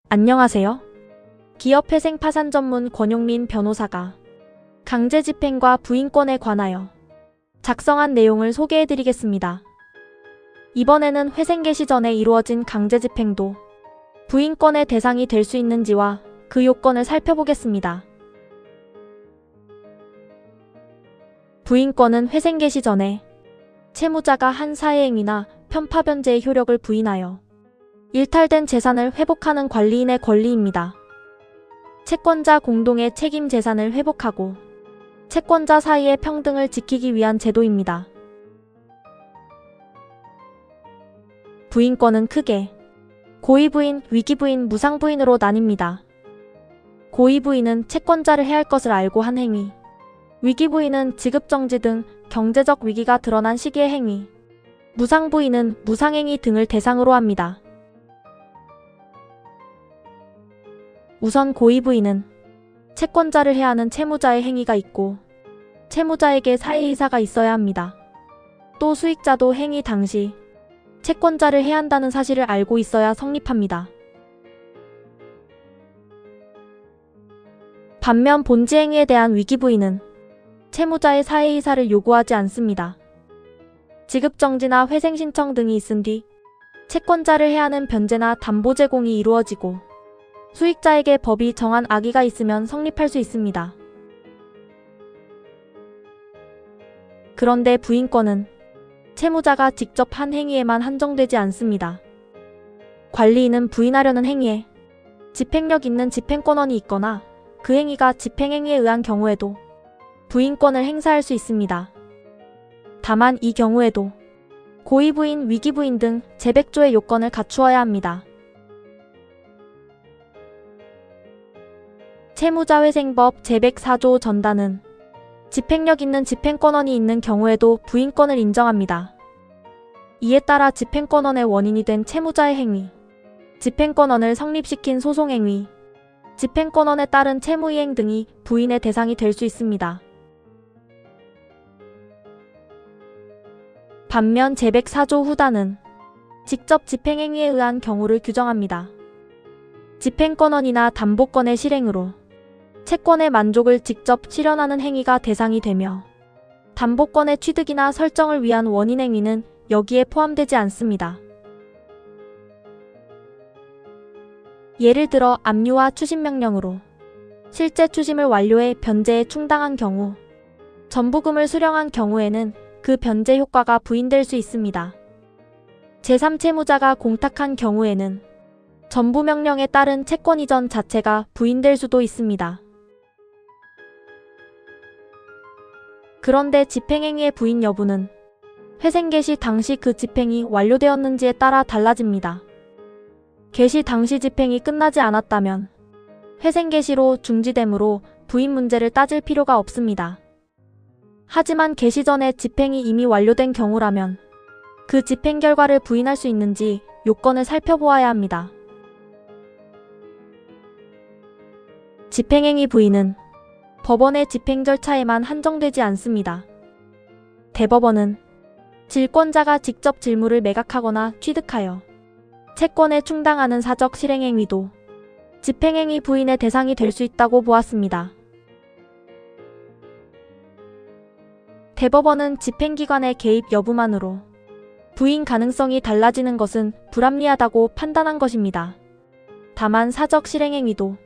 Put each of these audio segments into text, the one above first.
안녕하세요. 기업회생 파산 전문 권용민 변호사가 강제집행과 부인권에 관하여 작성한 내용을 소개해드리겠습니다. 이번에는 회생 개시 전에 이루어진 강제집행도 부인권의 대상이 될 수 있는지와 그 요건을 살펴보겠습니다. 부인권은 회생 개시 전에 채무자가 한 사회행위나 편파변제의 효력을 부인하여 일탈된 재산을 회복하는 관리인의 권리입니다. 채권자 공동의 책임 재산을 회복하고 채권자 사이의 평등을 지키기 위한 제도입니다. 부인권은 크게 고의부인, 위기부인, 무상부인으로 나뉩니다. 고의부인은 채권자를 해할 것을 알고 한 행위, 위기부인은 지급정지 등 경제적 위기가 드러난 시기의 행위, 무상부인은 무상행위 등을 대상으로 합니다. 우선 고의부인은 채권자를 해야 하는 채무자의 행위가 있고 채무자에게 사회이사가 있어야 합니다. 또 수익자도 행위 당시 채권자를 해야 한다는 사실을 알고 있어야 성립합니다. 반면 본지행위에 대한 위기부인은 채무자의 사회이사를 요구하지 않습니다. 지급정지나 회생신청 등이 있은 뒤 채권자를 해야 하는 변제나 담보 제공이 이루어지고 수익자에게 법이 정한 악의가 있으면 성립할 수 있습니다. 그런데 부인권은 채무자가 직접 한 행위에만 한정되지 않습니다. 관리인은 부인하려는 행위에 집행력 있는 집행권원이 있거나 그 행위가 집행행위에 의한 경우에도 부인권을 행사할 수 있습니다. 다만 이 경우에도 고의부인, 위기부인 등 제100조의 요건을 갖추어야 합니다. 채무자회생법 제104조 전단은 집행력 있는 집행권원이 있는 경우에도 부인권을 인정합니다. 이에 따라 집행권원의 원인이 된 채무자의 행위, 집행권원을 성립시킨 소송행위, 집행권원에 따른 채무이행 등이 부인의 대상이 될 수 있습니다. 반면 제104조 후단은 직접 집행행위에 의한 경우를 규정합니다. 집행권원이나 담보권의 실행으로 채권의 만족을 직접 실현하는 행위가 대상이 되며 담보권의 취득이나 설정을 위한 원인행위는 여기에 포함되지 않습니다. 예를 들어 압류와 추심명령으로 실제 추심을 완료해 변제에 충당한 경우, 전부금을 수령한 경우에는 그 변제 효과가 부인될 수 있습니다. 제3채무자가 공탁한 경우에는 전부명령에 따른 채권 이전 자체가 부인될 수도 있습니다. 그런데 집행행위의 부인 여부는 회생 개시 당시 그 집행이 완료되었는지에 따라 달라집니다. 개시 당시 집행이 끝나지 않았다면 회생 개시로 중지되므로 부인 문제를 따질 필요가 없습니다. 하지만 개시 전에 집행이 이미 완료된 경우라면 그 집행 결과를 부인할 수 있는지 요건을 살펴보아야 합니다. 집행행위 부인은 법원의 집행 절차에만 한정되지 않습니다. 대법원은 질권자가 직접 질물을 매각하거나 취득하여 채권에 충당하는 사적 실행행위도 집행행위 부인의 대상이 될 수 있다고 보았습니다. 대법원은 집행기관의 개입 여부만으로 부인 가능성이 달라지는 것은 불합리하다고 판단한 것입니다. 다만 사적 실행행위도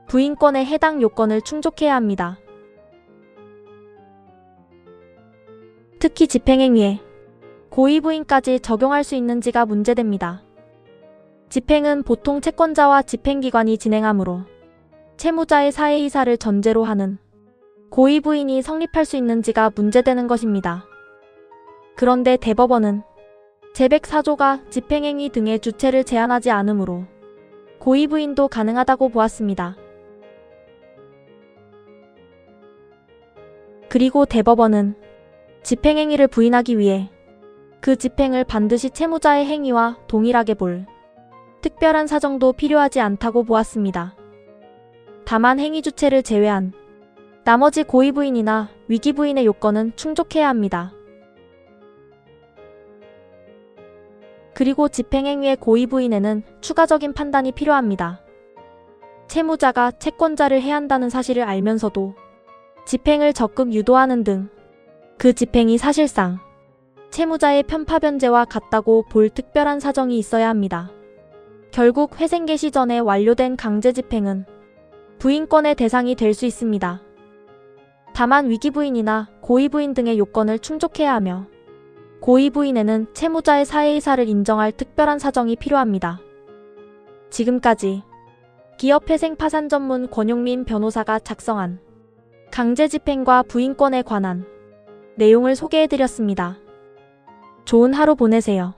부인권에 해당 요건을 충족해야 합니다. 특히 집행행위에 고의부인까지 적용할 수 있는지가 문제됩니다. 집행은 보통 채권자와 집행기관이 진행하므로 채무자의 사회이사를 전제로 하는 고의부인이 성립할 수 있는지가 문제되는 것입니다. 그런데 대법원은 제104조가 집행행위 등의 주체를 제한하지 않으므로 고의부인도 가능하다고 보았습니다. 그리고 대법원은 집행행위를 부인하기 위해 그 집행을 반드시 채무자의 행위와 동일하게 볼 특별한 사정도 필요하지 않다고 보았습니다. 다만 행위 주체를 제외한 나머지 고의부인이나 위기부인의 요건은 충족해야 합니다. 그리고 집행행위의 고의부인에는 추가적인 판단이 필요합니다. 채무자가 채권자를 해한다는 사실을 알면서도 집행을 적극 유도하는 등 그 집행이 사실상 채무자의 편파 변제와 같다고 볼 특별한 사정이 있어야 합니다. 결국 회생 개시 전에 완료된 강제 집행은 부인권의 대상이 될 수 있습니다. 다만 위기부인이나 고의부인 등의 요건을 충족해야 하며 고의부인에는 채무자의 사해이사를 인정할 특별한 사정이 필요합니다. 지금까지 기업회생 파산 전문 권용민 변호사가 작성한 강제집행과 부인권에 관한 내용을 소개해드렸습니다. 좋은 하루 보내세요.